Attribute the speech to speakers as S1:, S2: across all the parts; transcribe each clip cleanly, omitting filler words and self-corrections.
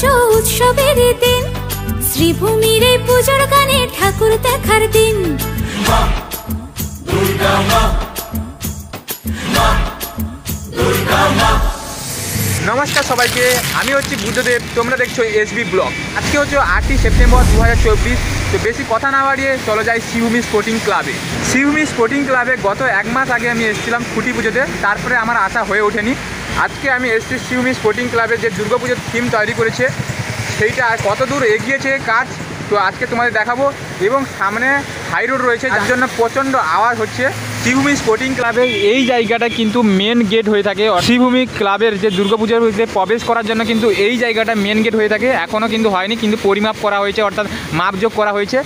S1: পুজো উৎসবের দিন, শ্রীভূমির এই পুজোর গানে ঠাকুর দেখার দিন। মা দুর্গা মা, মা দুর্গা মা।
S2: নমস্কার সবাইকে, আমি হচ্ছি বুদ্ধদেব, তোমরা দেখছো এসবি ব্লগ। আজকে হচ্ছে 8ই সেপ্টেম্বর 2024। তো বেশি কথা না বাড়িয়ে চলো যাই শ্রীভূমি স্পোর্টিং ক্লাবে। শ্রীভূমি স্পোর্টিং ক্লাবে গত 1 মাস আগে আমি এসেছিলাম খুঁটি পুজোতে, তারপরে আমার আসা হয়ে ওঠেনি। আজকে আমি এসেছি শ্রীভূমি স্পোর্টিং ক্লাবে যে দুর্গাপুজোর থিম তৈরি করেছে সেইটা কত দূর এগিয়েছে কাজ, তো আজকে তোমাদের দেখাবো। এবং সামনে হাই রোড রয়েছে, যার জন্য প্রচণ্ড আওয়াজ হচ্ছে। শ্রীভূমি স্পোর্টিং ক্লাবের এই জায়গাটা কিন্তু মেন গেট হয়ে থাকে। শ্রীভূমি ক্লাবের যে দুর্গাপূজার প্রবেশ করার জন্য কিন্তু এই জায়গাটা মেন গেট হয়ে থাকে। এখনও কিন্তু হয়নি, কিন্তু পরিমাপ করা হয়েছে, অর্থাৎ মাপযোগ করা হয়েছে।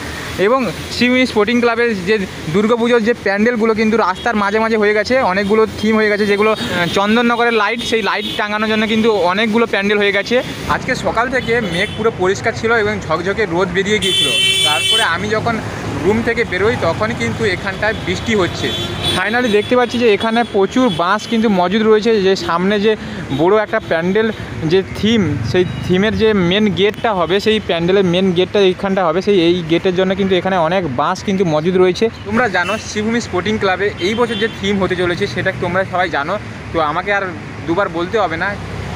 S2: এবং শ্রীভূমি স্পোর্টিং ক্লাবের যে দুর্গাপুজোর যে প্যান্ডেলগুলো কিন্তু রাস্তার মাঝে মাঝে হয়ে গেছে, অনেকগুলো থিম হয়ে গেছে, যেগুলো চন্দননগরের লাইট, সেই লাইট টাঙানোর জন্য কিন্তু অনেকগুলো প্যান্ডেল হয়ে গেছে। আজকে সকাল থেকে মেঘ পুরো পরিষ্কার ছিল এবং ঝকঝকে রোদ বেরিয়ে গিয়েছিল। তারপরে আমি যখন রুম থেকে বেরোই তখনই কিন্তু এখানটায় বৃষ্টি হচ্ছে। ফাইনালি দেখতে পাচ্ছি যে এখানে প্রচুর বাঁশ কিন্তু মজুদ রয়েছে। যে সামনে যে বড় একটা প্যান্ডেল যে থিম, সেই থিমের যে মেন গেটটা হবে, সেই প্যান্ডেলের মেন গেটটা এইখানটা হবে, সেই এই গেটের জন্য কিন্তু এখানে অনেক বাঁশ কিন্তু মজুদ রয়েছে। তোমরা জানো শ্রীভূমি স্পোর্টিং ক্লাবে এই বছর যে থিম হতে চলেছে সেটা তোমরা সবাই জানো, তো আমাকে আর দুবার বলতে হবে না,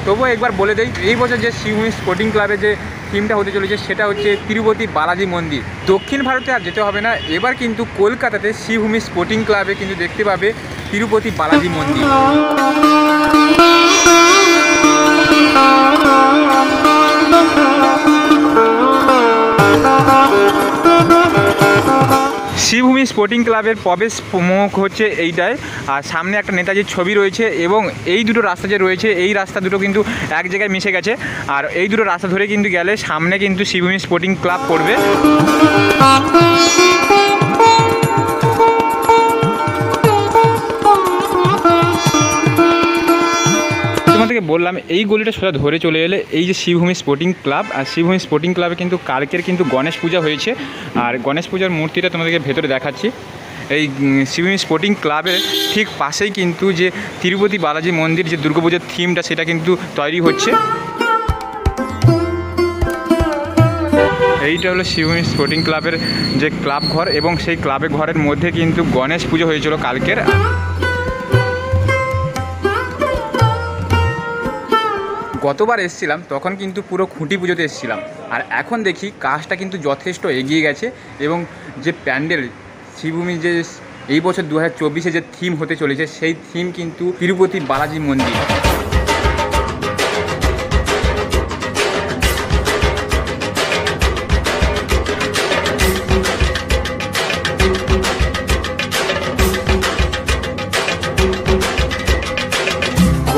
S2: তবুও একবার বলে দেই। এই বছর যে শ্রীভূমি স্পোর্টিং ক্লাবে যে থিমটা হতে চলেছে সেটা হচ্ছে তিরুপতি বালাজি মন্দির। দক্ষিণ ভারতে আর যেতে হবে না, এবার কিন্তু কলকাতাতে শ্রীভূমি স্পোর্টিং ক্লাবে কিন্তু দেখতে পাবে তিরুপতি বালাজি মন্দির। শ্রীভূমি স্পোর্টিং ক্লাবের প্রবেশ মুখ হচ্ছে এইটাই, আর সামনে একটা নেতাজির ছবি রয়েছে। এবং এই দুটো রাস্তা যে রয়েছে, এই রাস্তা দুটো কিন্তু এক জায়গায় মিশে গেছে, আর এই দুটো রাস্তা ধরে কিন্তু গেলে সামনে কিন্তু শ্রীভূমি স্পোর্টিং ক্লাব পড়বে। তোমাদেরকে বললাম এই গলিটা সোজা ধরে চলে এলে এই যে শ্রীভূমি স্পোর্টিং ক্লাব। আর শ্রীভূমি স্পোর্টিং ক্লাবে কিন্তু কালকের কিন্তু গণেশ পূজা হয়েছে, আর গণেশ পূজার মূর্তিটা তোমাদেরকে ভেতরে দেখাচ্ছি। এই শ্রীভূমি স্পোর্টিং ক্লাবের ঠিক পাশেই কিন্তু যে তিরুপতি বালাজি মন্দির যে দুর্গাপূজার থিমটা সেটা কিন্তু তৈরি হচ্ছে। এইটা হলো শ্রীভূমি স্পোর্টিং ক্লাবের যে ক্লাব ঘর, এবং সেই ক্লাবের ঘরের মধ্যে কিন্তু গণেশ পুজো হয়েছিল কালকের। গতবার এসেছিলাম তখন কিন্তু পুরো খুঁটি পুজোতে এসেছিলাম, আর এখন দেখি কাজটা কিন্তু যথেষ্ট এগিয়ে গেছে। এবং যে প্যান্ডেল শ্রীভূমি যে এই বছর 2024-এ যে থিম হতে চলেছে সেই থিম কিন্তু তিরুপতি বালাজি মন্দির।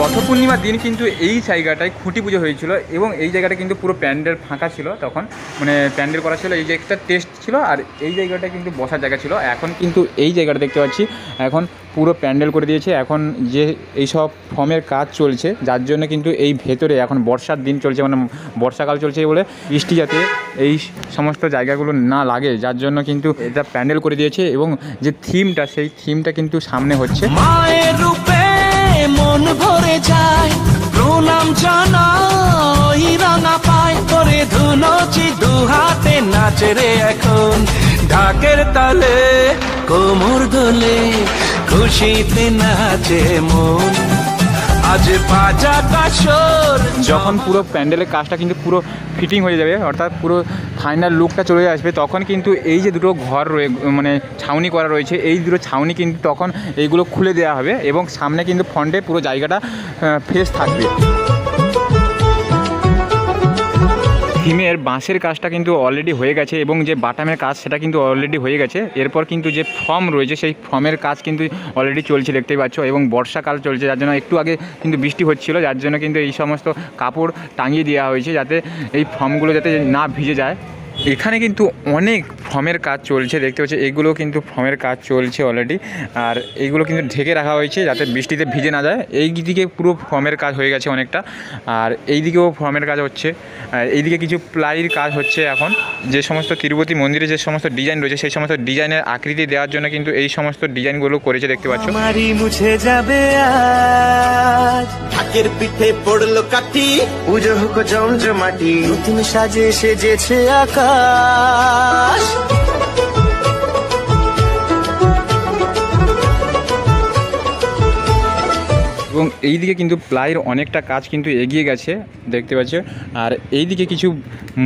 S2: রথ পূর্ণিমার দিন কিন্তু এই জায়গাটায় খুঁটি পুজো হয়েছিল, এবং এই জায়গাটা কিন্তু পুরো প্যান্ডেল ফাঁকা ছিল তখন, মানে প্যান্ডেল করা ছিল, এই যে একটা টেস্ট ছিল, আর এই জায়গাটা কিন্তু বসার জায়গা ছিল। এখন কিন্তু এই জায়গাটা দেখতে পাচ্ছি এখন পুরো প্যান্ডেল করে দিয়েছে। এখন যে এইসব ফর্মের কাজ চলছে, যার জন্য কিন্তু এই ভেতরে এখন বর্ষার দিন চলছে, মানে বর্ষাকাল চলছে বলে বৃষ্টি যাতে এই সমস্ত জায়গাগুলো না লাগে, যার জন্য কিন্তু এটা প্যান্ডেল করে দিয়েছে। এবং যে থিমটা, সেই থিমটা কিন্তু সামনে হচ্ছে।
S3: মন ভরে যায় প্রণাম জানাই, রাঙা পায় করে ধুনচি দুহাতে নাচে রে এখন, ঢাকের তালে কোমর দোলে খুশিতে নাচে মন, আজ বাজা কাশর।
S2: যখন পুরো প্যান্ডেলের কাজটা কিন্তু পুরো ফিটিং হয়ে যাবে, অর্থাৎ পুরো ফাইনাল লুকটা চলে আসবে, তখন কিন্তু এই যে দুটো ঘর মানে ছাউনি করা রয়েছে, এই দুটো ছাউনি কিন্তু তখন এইগুলো খুলে দেওয়া হবে, এবং সামনে কিন্তু ফ্রন্টে পুরো জায়গাটা ফ্রেশ থাকবে। থিমের বাঁশের কাজটা কিন্তু অলরেডি হয়ে গেছে, এবং যে বাটামের কাজ সেটা কিন্তু অলরেডি হয়ে গেছে। এরপর কিন্তু যে ফর্ম রয়েছে সেই ফর্মের কাজ কিন্তু অলরেডি চলছে, দেখতেই পাচ্ছ। এবং বর্ষাকাল চলছে, যার জন্য একটু আগে কিন্তু বৃষ্টি হচ্ছিল, যার জন্য কিন্তু এই সমস্ত কাপড় টাঙিয়ে দেওয়া হয়েছে যাতে এই ফর্মগুলো যাতে না ভিজে যায়। এখানে কিন্তু অনেক ফর্মের কাজ চলছে, দেখতে পাচ্ছি এগুলো কিন্তু ফর্মের কাজ চলছে অলরেডি। আর এইগুলো কিন্তু ঢেকে রাখা হয়েছে যাতে বৃষ্টিতে ভিজে না যায়। এই দিকে পুরো ফর্মের কাজ হয়ে গেছে অনেকটা, আর এই দিকেও ফর্মের কাজ হচ্ছে। আর এইদিকে কিছু প্লাইয়ের কাজ হচ্ছে এখন। যে সমস্ত তিরুপতি মন্দিরে যে সমস্ত ডিজাইন রয়েছে সেই সমস্ত ডিজাইনের আকৃতি দেওয়ার জন্য কিন্তু এই সমস্ত ডিজাইনগুলো করেছে, দেখতে পাচ্ছ।
S3: আমারই মুছে যাবে আজ,
S4: ঢাকের পিঠে পড়লো কাঠি, পুজো হোক জমজমাটি,
S3: নতুন সাজে সেজেছে আকাশ।
S2: এবং এই দিকে কিন্তু প্লাইয়ের অনেকটা কাজ কিন্তু এগিয়ে গেছে, দেখতে পাচ্ছ। আর এই দিকে কিছু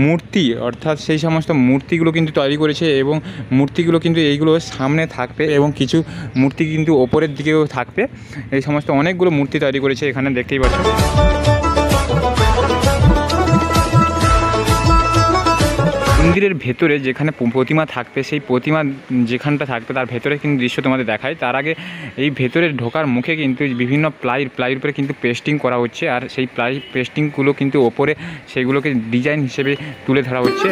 S2: মূর্তি, অর্থাৎ সেই সমস্ত মূর্তিগুলো কিন্তু তৈরি করেছে এবং মূর্তিগুলো কিন্তু এইগুলো সামনে থাকবে এবং কিছু মূর্তি কিন্তু ওপরের দিকেও থাকবে। এই সমস্ত অনেকগুলো মূর্তি তৈরি করেছে এখানে, দেখতেই পাচ্ছ। মন্দিরের ভেতরে যেখানে প্রতিমা থাকবে, সেই প্রতিমা যেখানটা থাকবে তার ভেতরে কিন্তু দৃশ্য তোমাদের দেখায়। তার আগে এই ভেতরে ঢোকার মুখে কিন্তু বিভিন্ন প্লাইয়ের উপরে কিন্তু পেস্টিং করা হচ্ছে, আর সেই পেস্টিংগুলো কিন্তু ওপরে সেইগুলোকে ডিজাইন হিসেবে তুলে ধরা হচ্ছে।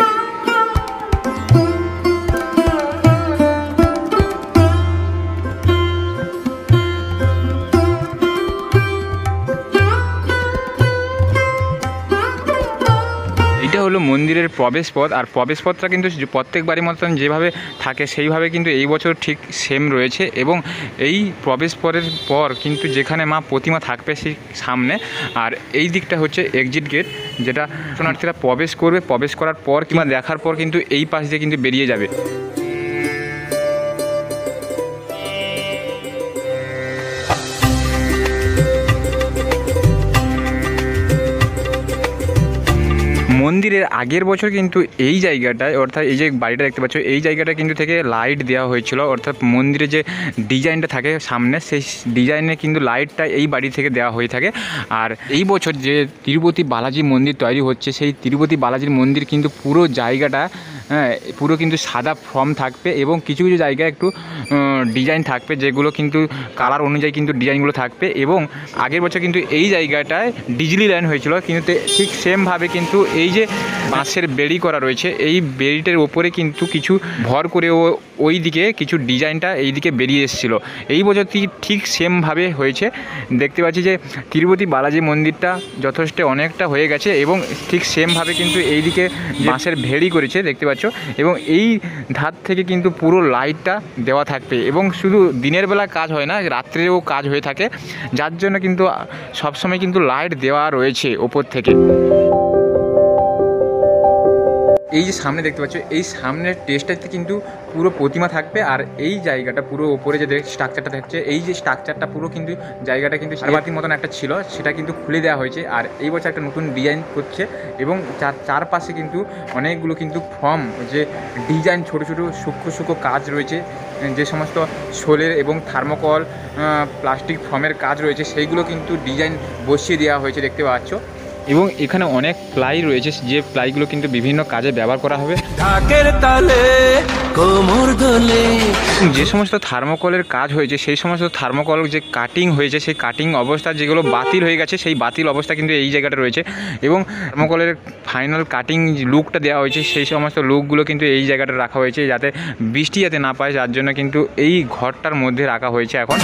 S2: এটা হলো মন্দিরের প্রবেশপথ, আর প্রবেশপথটা কিন্তু প্রত্যেকবারই মতন যেভাবে থাকে সেইভাবে কিন্তু এই বছর ঠিক সেম রয়েছে। এবং এই প্রবেশপথের পর কিন্তু যেখানে মা প্রতিমা থাকবে সেই সামনে, আর এই দিকটা হচ্ছে এক্সিট গেট, যেটা দর্শনার্থীরা প্রবেশ করবে। প্রবেশ করার পর কিংবা দেখার পর কিন্তু এই পাশ দিয়ে কিন্তু বেরিয়ে যাবে। মন্দিরের আগের বছর কিন্তু এই জায়গাটায়, অর্থাৎ এই যে বাড়িটা দেখতে পাচ্ছ, এই জায়গাটা কিন্তু থেকে লাইট দেওয়া হয়েছিল। অর্থাৎ মন্দিরে যে ডিজাইনটা থাকে সামনে, সেই ডিজাইনে কিন্তু লাইটটা এই বাড়ি থেকে দেওয়া হয়ে থাকে। আর এই বছর যে তিরুপতি বালাজি মন্দির তৈরি হচ্ছে, সেই তিরুপতি বালাজির মন্দির কিন্তু পুরো জায়গাটা পুরো কিন্তু সাদা ফর্ম থাকবে এবং কিছু কিছু জায়গায় একটু ডিজাইন থাকবে, যেগুলো কিন্তু কালার অনুযায়ী কিন্তু ডিজাইনগুলো থাকবে। এবং আগের বছর কিন্তু এই জায়গাটায় ডিজলি লাইন হয়েছিল, কিন্তু ঠিক সেমভাবে কিন্তু এই যে বাঁশের বেড়ি করা রয়েছে, এই বেড়িটার ওপরে কিন্তু কিছু ভর করে ওই দিকে কিছু ডিজাইনটা এই দিকে বেরিয়ে এসেছিলো। এই বছর ঠিক সেমভাবে হয়েছে। দেখতে পাচ্ছি যে তিরুপতি বালাজি মন্দিরটা যথেষ্ট অনেকটা হয়ে গেছে এবং ঠিক সেমভাবে কিন্তু এই দিকে বাঁশের ভেড়ি করেছে, দেখতে পাচ্ছ। এবং এই ধার থেকে কিন্তু পুরো লাইটটা দেওয়া থাকবে এবং শুধু দিনের বেলা কাজ হয় না, রাত্রেও কাজ হয়ে থাকে, যার জন্য কিন্তু সবসময় কিন্তু লাইট দেওয়া রয়েছে ওপর থেকে। এই যে সামনে দেখতে পাচ্ছ, এই সামনের টেস্টটাতে কিন্তু পুরো প্রতিমা থাকবে। আর এই জায়গাটা পুরো ওপরে যে স্ট্রাকচারটা থাকছে, এই যে স্ট্রাকচারটা পুরো কিন্তু জায়গাটা কিন্তু সারবাতির মতন একটা ছিল, সেটা কিন্তু খুলে দেওয়া হয়েছে। আর এই বছর একটা নতুন ডিজাইন করছে এবং চারপাশে কিন্তু অনেকগুলো কিন্তু ফর্ম, যে ডিজাইন ছোট ছোট সূক্ষ্ম সূক্ষ্ম কাজ রয়েছে, যে সমস্ত শোলের এবং থার্মোকল প্লাস্টিক ফর্মের কাজ রয়েছে, সেইগুলো কিন্তু ডিজাইন বসিয়ে দেওয়া হয়েছে, দেখতে পাচ্ছ। এবং এখানে অনেক প্লাই রয়েছে, যে প্লাইগুলো কিন্তু বিভিন্ন কাজে ব্যবহার করা হবে।
S3: ঢাকের তালে কোমর দোলে,
S2: যে সমস্ত থার্মোকলের কাজ হয়েছে, সেই সমস্ত থার্মোকল যে কাটিং হয়েছে, সেই কাটিং অবস্থা যেগুলো বাতিল হয়ে গেছে, সেই বাতিল অবস্থা কিন্তু এই জায়গাটা রয়েছে। এবং থার্মোকলের ফাইনাল কাটিং লুকটা দেওয়া হয়েছে, সেই সমস্ত লুকগুলো কিন্তু এই জায়গাটা রাখা হয়েছে, যাতে বৃষ্টি যাতে না পায়, যার জন্য কিন্তু এই ঘরটার মধ্যে রাখা হয়েছে এখন।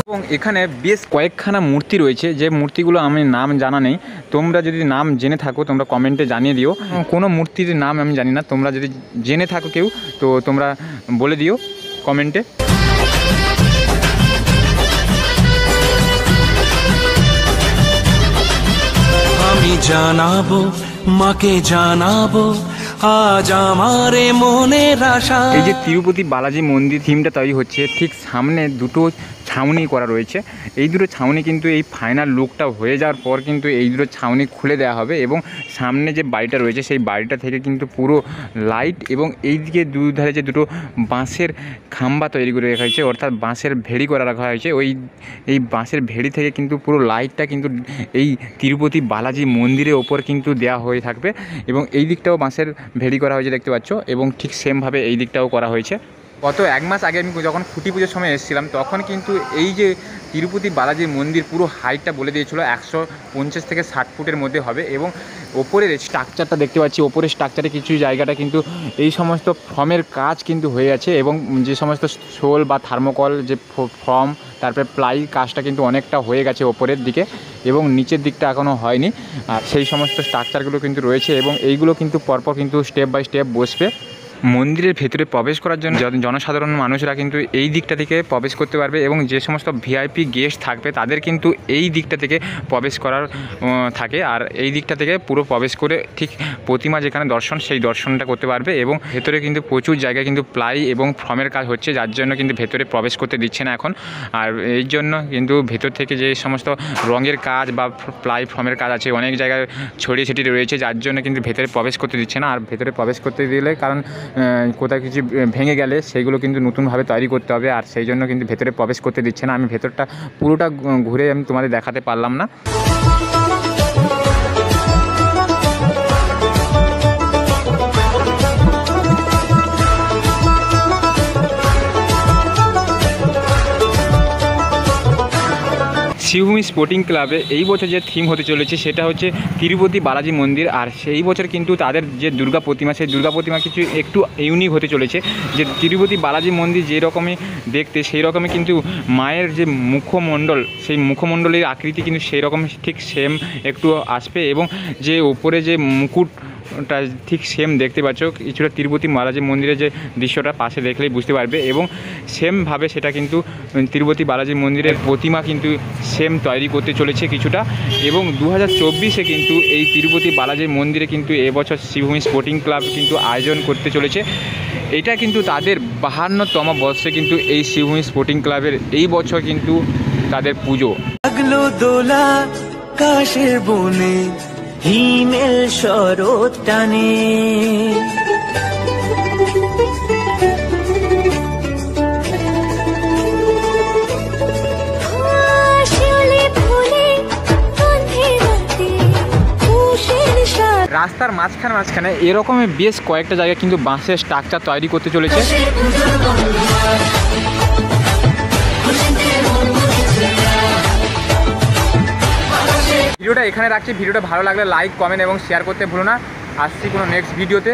S2: এবং এখানে বেশ কয়েকখানা মূর্তি রয়েছে, যে মূর্তিগুলো আমি নাম জানা নেই। তোমরা যদি নাম জেনে থাকো তোমরা কমেন্টে জানিয়ে দিও। কোনো মূর্তির নাম আমি জানি না, তোমরা যদি জেনে থাকো কেউ তো তোমরা বলে দিও কমেন্টে।
S3: আমি জানাবো মাকে, জানাবো আজ আমারে মনের আশা।
S2: এই যে তিরুপতি বালাজি মন্দির থিমটা তৈরি হচ্ছে, ঠিক সামনে দুটো ছাউনি করা রয়েছে। এই দুটো ছাউনি কিন্তু এই ফাইনাল লুকটা হয়ে যাওয়ার পর কিন্তু এই দুটো ছাউনি খুলে দেওয়া হবে এবং সামনে যে বাড়িটা রয়েছে সেই বাড়িটা থেকে কিন্তু পুরো লাইট, এবং এই দিকে দুধারে যে দুটো বাঁশের খাম্বা তৈরি করে রাখা হয়েছে, অর্থাৎ বাঁশের ভেড়ি করে রাখা হয়েছে, এই বাঁশের ভেড়ি থেকে কিন্তু পুরো লাইটটা কিন্তু এই তিরুপতি বালাজি মন্দিরের ওপর কিন্তু দেওয়া হয়ে থাকবে। এবং এই দিকটাও বাঁশের ভেড়ি করা হয়েছে, দেখতে পাচ্ছ। এবং ঠিক সেমভাবে এই দিকটাও করা হয়েছে। গত 1 মাস আগে আমি যখন খুঁটি পুজোর সময় এসেছিলাম তখন কিন্তু এই যে তিরুপতি বালাজির মন্দির পুরো হাইটটা বলে দিয়েছিল 150 থেকে 60 ফুটের মধ্যে হবে এবং ওপরের স্ট্রাকচারটা দেখতে পাচ্ছি, ওপরের স্ট্রাকচারে কিছু জায়গাটা কিন্তু এই সমস্ত ফর্মের কাজ কিন্তু হয়ে আছে এবং যে সমস্ত শোল বা থার্মোকল যে ফর্ম তারপরে প্লাই কাজটা কিন্তু অনেকটা হয়ে গেছে ওপরের দিকে এবং নিচের দিকটা এখনও হয়নি। আর সেই সমস্ত স্ট্রাকচারগুলো কিন্তু রয়েছে এবং এইগুলো কিন্তু পরপর কিন্তু স্টেপ বাই স্টেপ বসবে। মন্দিরের ভেতরে প্রবেশ করার জন্য জনসাধারণ মানুষরা কিন্তু এই দিকটা থেকে প্রবেশ করতে পারবে এবং যে সমস্ত ভিআইপি গেস্ট থাকবে তাদের কিন্তু এই দিকটা থেকে প্রবেশ করার থাকে। আর এই দিকটা থেকে পুরো প্রবেশ করে ঠিক প্রতিমা যেখানে দর্শন সেই দর্শনটা করতে পারবে এবং ভেতরে কিন্তু প্রচুর জায়গায় কিন্তু প্লাই এবং ফর্মের কাজ হচ্ছে, যার জন্য কিন্তু ভেতরে প্রবেশ করতে দিচ্ছে না এখন। আর এই জন্য কিন্তু ভেতর থেকে যে সমস্ত রঙের কাজ বা প্লাই ফর্মের কাজ আছে অনেক জায়গায় ছড়িয়ে ছিটিয়ে রয়েছে, যার জন্য কিন্তু ভেতরে প্রবেশ করতে দিচ্ছে না। আর ভেতরে প্রবেশ করতে দিলে কারণ কোথাও কিছু ভেঙে গেলে সেইগুলো কিন্তু নতুনভাবে তৈরি করতে হবে, আর সেই জন্য কিন্তু ভেতরে প্রবেশ করতে দিচ্ছে না। আমি ভেতরটা পুরোটা ঘুরে আমি তোমাদের দেখাতে পারলাম না। শিবভূমি স্পোর্টিং ক্লাবে এই বছর যে থিম হতে চলেছে সেটা হচ্ছে তিরুপতি বালাজি মন্দির। আর সেই বছর কিন্তু তাদের যে দুর্গা প্রতিমা সেই দুর্গা প্রতিমা কিছু একটু ইউনিক হতে চলেছে। যে তিরুপতি বালাজি মন্দির যেরকমই দেখতে সেই রকমই কিন্তু মায়ের যে মুখমণ্ডল সেই মুখমণ্ডলের আকৃতি কিন্তু সেই রকম ঠিক সেম একটু আসবে এবং যে ওপরে যে মুকুটটা ঠিক সেম দেখতে পাচ্ছ কিছুটা তিরুপতি বালাজি মন্দিরের যে দৃশ্যটা পাশে দেখলেই বুঝতে পারবে এবং সেমভাবে সেটা কিন্তু তিরুপতি বালাজি মন্দিরের প্রতিমা কিন্তু সেম তৈরি করতে চলেছে কিছুটা। এবং 2024-এ কিন্তু এই তিরুপতি বালাজি মন্দিরে কিন্তু এবছর শিবভূমি স্পোর্টিং ক্লাব কিন্তু আয়োজন করতে চলেছে। এটা কিন্তু তাদের 52তম বর্ষে কিন্তু এই শিবভূমি স্পোর্টিং ক্লাবের এই বছর কিন্তু তাদের পুজো।
S3: লাগলো দোলা কাশের বনে হিমেল শরৎ টানে,
S2: রাস্তার মাঝখানে এরকমই বেশ কয়েকটা জায়গায় কিন্তু বাঁশের স্ট্রাকচার তৈরি করতে চলেছে। ভিডিওটা এখানে রাখছি। ভিডিওটা ভালো লাগলে লাইক, কমেন্ট এবং শেয়ার করতে ভুলো না। আসছি কোনো নেক্সট ভিডিওতে।